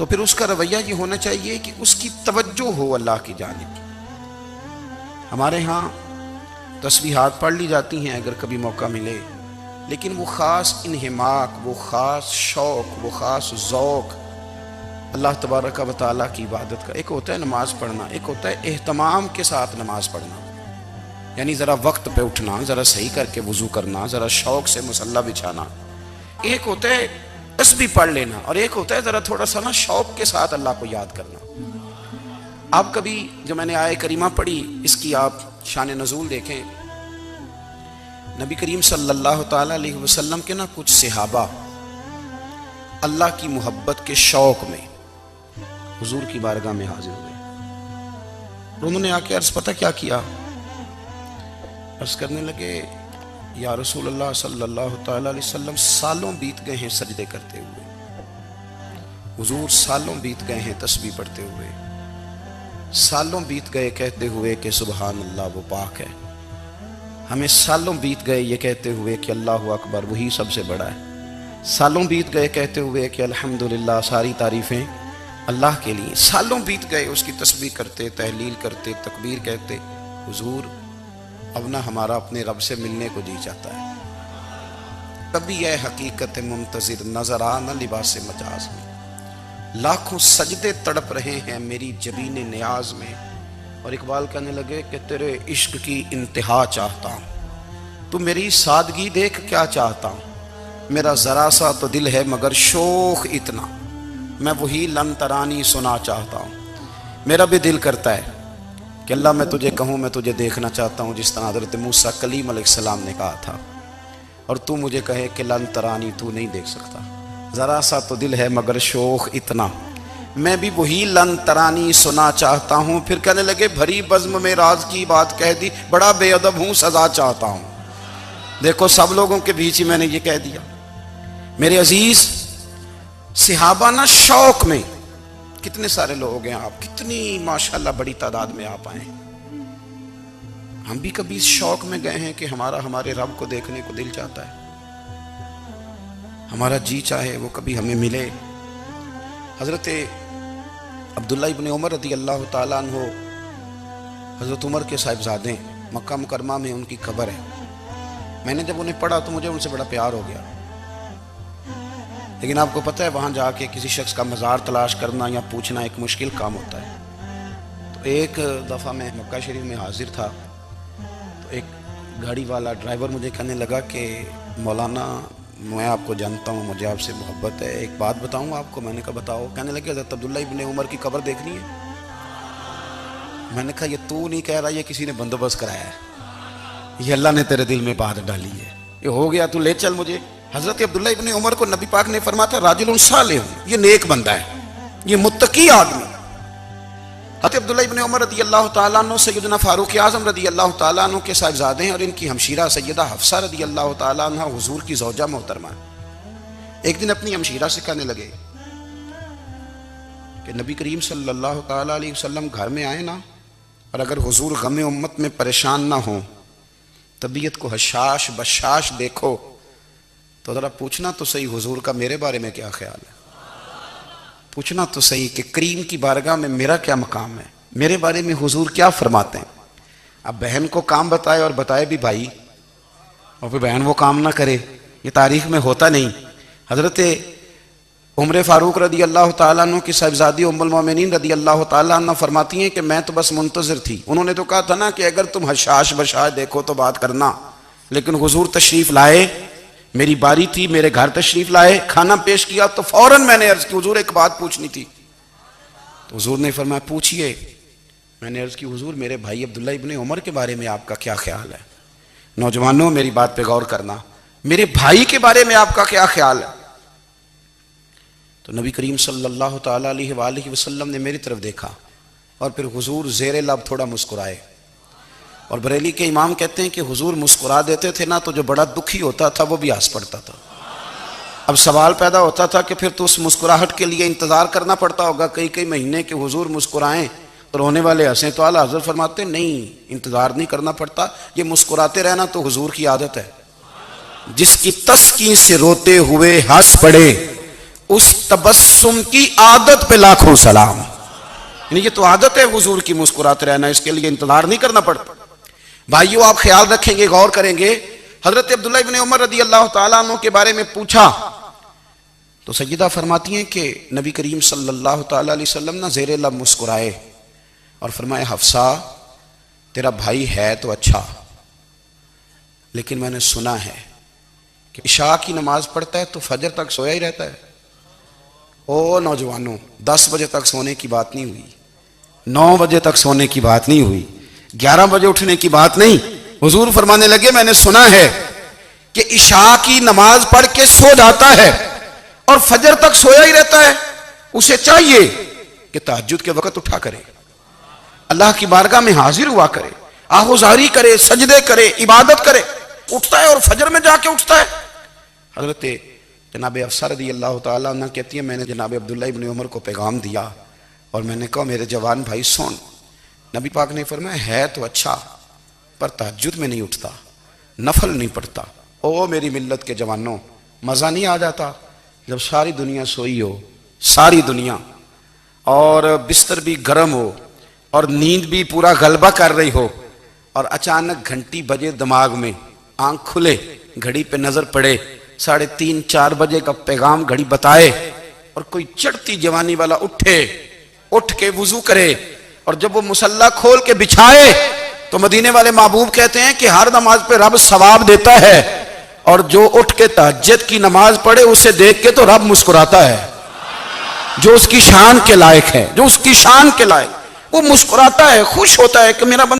तो फिर उसका रवैया ये होना चाहिए कि उसकी तवज्जो हो अल्लाह की जानिब। हमारे यहाँ तस्बीहात पढ़ ली जाती हैं अगर कभी मौका मिले, लेकिन वो ख़ास इन्हिमाक, वो ख़ास शौक़, वो ख़ास ज़ौक़ अल्लाह तबारक व तआला की इबादत का। एक होता है नमाज़ पढ़ना, एक होता है एहतमाम के साथ नमाज़ पढ़ना, यानी ज़रा वक्त पे उठना, ज़रा सही करके वज़ू करना, ज़रा शौक़ से मुसल्ला बिछाना। एक होता है तस्बीह पढ़ लेना और एक होता है ज़रा थोड़ा सा ना शौक़ के साथ अल्लाह को याद करना। आप कभी जो मैंने आय करीमा पढ़ी इसकी आप शान नज़ूल देखें। नबी करीम सल्लल्लाहु ताला अलैहि वसल्लम के ना कुछ सहाबा अल्लाह की मोहब्बत के शौक़ में हुजूर की बारगाह में हाजिर हुए। उन्होंने आके अर्ज़ पता क्या किया, अर्ज़ करने लगे या रसूल अल्लाह सल्लल्लाहु ताला अलैहि वसल्लम सालों बीत गए हैं सजदे करते हुए, हुजूर सालों बीत गए हैं तस्बीह पढ़ते हुए, सालों बीत गए कहते हुए कि सुबहान अल्लाह वो पाक है, हमें सालों बीत गए ये कहते हुए कि अल्लाहु अकबर वही सबसे बड़ा है, सालों बीत गए कहते हुए कि अल्हम्दुलिल्लाह सारी तारीफ़ें अल्लाह के लिए, सालों बीत गए उसकी तस्बीह करते, तहलील करते, तकबीर कहते। हुजूर अब ना हमारा अपने रब से मिलने को जी चाहता है। कभी यह हकीकत मुंतज़िर नजर आ न लिबास मजाज में, लाखों सजदे तड़प रहे हैं मेरी जबीन नियाज में। और इकबाल कहने लगे कि तेरे इश्क की इंतहा चाहता हूँ, तू मेरी सादगी देख क्या चाहता हूँ, मेरा ज़रा सा तो दिल है मगर शोख इतना, मैं वही लन तरानी सुना चाहता हूँ। मेरा भी दिल करता है कि अल्लाह मैं तुझे कहूँ मैं तुझे देखना चाहता हूँ जिस तरह हज़रत मूसा कलीम अलैहिस्सलाम ने कहा था, और तू मुझे कहे कि लन तरानी तू नहीं देख सकता, ज़रा सा तो दिल है मगर शोख इतना, मैं भी वही लन तरानी सुना चाहता हूँ। फिर कहने लगे भरी बज़्म में राज की बात कह दी, बड़ा बेअदब हूँ सजा चाहता हूँ। देखो सब लोगों के बीच ही मैंने ये कह दिया। मेरे अजीज सहाबा ना शौक में, कितने सारे लोग हैं आप, कितनी माशाल्लाह बड़ी तादाद में आप आए। हम भी कभी इस शौक में गए हैं कि हमारे रब को देखने को दिल चाहता है, हमारा जी चाहे वो कभी हमें मिले। हजरत अब्दुल्ला इब्न उमर रदी अल्लाह ताला अन्हु, हजरत उमर के साहिबजादे, मक्का मुकरमा में उनकी कब्र है। मैंने जब उन्हें पढ़ा तो मुझे उनसे बड़ा प्यार हो गया, लेकिन आपको पता है वहाँ जाके किसी शख्स का मज़ार तलाश करना या पूछना एक मुश्किल काम होता है। तो एक दफ़ा मैं मक्का शरीफ में हाजिर था, तो एक गाड़ी वाला ड्राइवर मुझे कहने लगा कि मौलाना मैं आपको जानता हूँ, मुझे आपसे मोहब्बत है, एक बात बताऊँ आपको। मैंने कहा बताओ। कहने लगे हज़रत अब्दुल्ला इब्न उमर की कब्र देखनी है। मैंने कहा ये तू नहीं कह रहा, ये किसी ने बंदोबस्त कराया है, ये अल्लाह ने तेरे दिल में बात डाली है, ये हो गया तू ले चल मुझे। हज़रत अब्दुल्ला इब्न उमर को नबी पाक ने फरमाया था राजुलुन सालिह, ये नेक बंदा है, ये मुत्तकी आदमी। हज़रत अब्दुल्ला इब्न उमर रदी अल्लाह ताला अन्हु सैयदना फारूक आज़म रदी अल्लाह ताला अन्हु के साहिबजादे हैं और इनकी हमशीरा सैयदा हफ्सा रदी अल्लाह ताला अन्हा हुजूर की ज़ौजा मोहतरमा। एक दिन अपनी हमशीरा से कहने लगे कि नबी करीम सल्लल्लाहु ताला अलैहि वसल्लम घर में आए ना, और अगर हुजूर गम उम्मत में परेशान ना हो, तबीयत को हशाश बशाश देखो, तो ज़रा पूछना तो सही हुजूर का मेरे बारे में क्या ख्याल है, पूछना तो सही कि करीम की बारगाह में मेरा क्या मकाम है, मेरे बारे में हुजूर क्या फरमाते हैं। अब बहन को काम बताए और बताए भी भाई, और फिर बहन वो काम ना करे, ये तारीख में होता नहीं। हज़रत उमर फारूक रदी अल्लाह ताला अन्हु की साहिबजादी उम्मुल मोमिनीन रदी अल्लाह ताला अन्हा फरमाती हैं कि मैं तो बस मुंतज़िर थी। उन्होंने तो कहा था ना कि अगर तुम हशाश बशाश देखो तो बात करना, लेकिन हुजूर तशरीफ़ लाए, मेरी बारी थी, मेरे घर तशरीफ़ लाए, खाना पेश किया तो फौरन मैंने अर्ज़ की हुजूर एक बात पूछनी थी। तो हुजूर ने फरमाया पूछिए। मैंने अर्ज़ की हुजूर मेरे भाई अब्दुल्ला इब्न उमर के बारे में आपका क्या ख्याल है। नौजवानों मेरी बात पे गौर करना, मेरे भाई के बारे में आपका क्या ख्याल है। तो नबी करीम सल्लल्लाहु ताला अलैहि वसल्लम ने मेरी तरफ देखा और फिर हुजूर ज़ेरे लब थोड़ा मुस्कुराए। और बरेली के इमाम कहते हैं कि हुजूर मुस्कुरा देते थे ना तो जो बड़ा दुखी होता था वो भी हंस पड़ता था। अब सवाल पैदा होता था कि फिर तो उस मुस्कुराहट के लिए इंतज़ार करना पड़ता होगा कई कई महीने कि हुजूर मुस्कुराएं तो रोने वाले हंसें। तो आला हज़रत फरमाते नहीं, इंतज़ार नहीं करना पड़ता, ये मुस्कुराते रहना तो हुजूर की आदत है। जिसकी तस्कीन से रोते हुए हंस पड़े उस तबस्सुम की आदत पे लाखों सलाम। यानी ये तो आदत है हुजूर की मुस्कुराते रहना, इसके लिए इंतजार नहीं करना पड़ता। भाइयों, आप ख्याल रखेंगे, गौर करेंगे, हजरत अब्दुल्ला इब्न उमर रदी अल्लाह तआला अन्हु के बारे में पूछा तो सैयदा फरमाती हैं कि नबी करीम सल्लल्लाहु तआला अलैहि वसल्लम ना ज़ेरे लब मुस्कुराए और फरमाया, हफ्सा तेरा भाई है तो अच्छा, लेकिन मैंने सुना है कि इशा की नमाज पढ़ता है तो फजर तक सोया ही रहता है। ओ नौजवानों, 10 बजे तक सोने की बात नहीं हुई, 9 बजे तक सोने की बात नहीं हुई, 11 बजे उठने की बात नहीं। हुजूर फरमाने लगे, मैंने सुना है कि इशा की नमाज पढ़ के सो जाता है और फजर तक सोया ही रहता है। उसे चाहिए कि तहज्जुद के वक्त उठा करे, अल्लाह की बारगाह में हाजिर हुआ करे, आहुजारी करे, सजदे करे, इबादत करे, उठता है और फजर में जाके उठता है। हजरत जनाब हफ्सा रज़ी अल्लाह तआला अन्हा कहती है, मैंने जनाब अब्दुल्ला इब्न उमर को पैगाम दिया और मैंने कहा, मेरे जवान भाई सुन, नबी पाक ने फरमाया, है तो अच्छा पर तहज्जुद में नहीं उठता, नफल नहीं पढ़ता। ओ मेरी मिल्लत के जवानों, मज़ा नहीं आ जाता जब सारी दुनिया सोई हो, सारी दुनिया, और बिस्तर भी गर्म हो और नींद भी पूरा गलबा कर रही हो, और अचानक घंटी बजे दिमाग में, आंख खुले, घड़ी पे नजर पड़े, 3:30 4 बजे का पैगाम घड़ी बताए, और कोई चढ़ती जवानी वाला उठ के वुजू करे, और जब वो मुसल्ला खोल के बिछाए तो मदीने वाले महबूब कहते हैं कि हर नमाज पे रब सवाब देता है, और जो उठ के तहज्जुद की नमाज पढ़े उसे देख के तो रब मुस्कुराता है, जो उसकी शान के लायक है, जो उसकी शान के लायक, वो मुस्कुराता है, खुश होता है कि मेरा